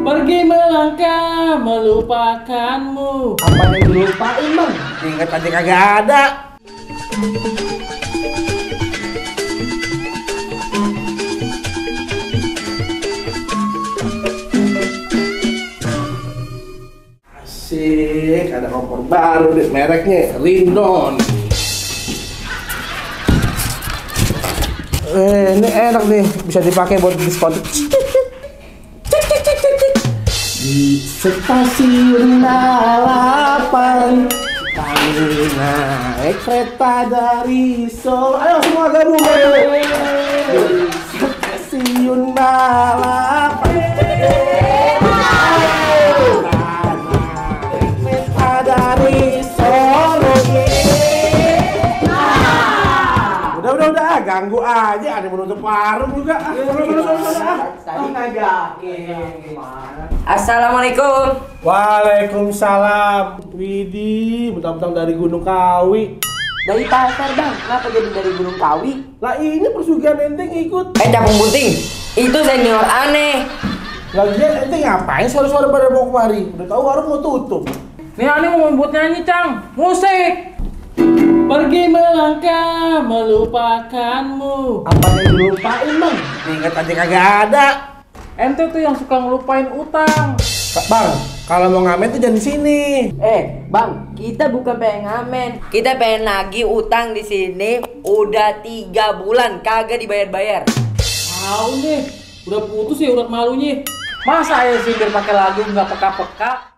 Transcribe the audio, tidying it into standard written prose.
Pergi melangkah melupakanmu. Apa yang dilupain bang? Ingat aja kagak ada. Asik, ada kompor baru deh, mereknya Rindon. Ini enak nih, bisa dipakai buat diskon. Di stasiun balapan kami naik kereta dari Solo. Ayo semua gabung. Di stasiun balapan naik kereta dari Solo. Udah, ganggu aja, ada menutup warung juga. Tadi kagak. Assalamualaikum. Waalaikumsalam. Widih, mentang-mentang dari Gunung Kawi. Dari pasar bang, kenapa jadi dari Gunung Kawi? Lah ini persugihan enteng ikut. Capung Bunting, itu senior aneh. Lagian enteng ngapain sore-sore pada mau kemari? Udah tahu warung mau tutup. Nih aneh mau buat nyanyi Cang, musik. Pergi melangkah melupakanmu. Apa yang dilupain bang? Ingat aja kagak ada. Ente tuh yang suka ngelupain utang. Bang, kalau mau ngamen tuh jangan di sini. Bang, kita bukan pengen ngamen, kita pengen nagih utang di sini. Udah 3 bulan kagak dibayar-bayar. Tahu deh, udah putus ya urat malunya. Masa ya sih biar pakai lagu nggak peka-peka.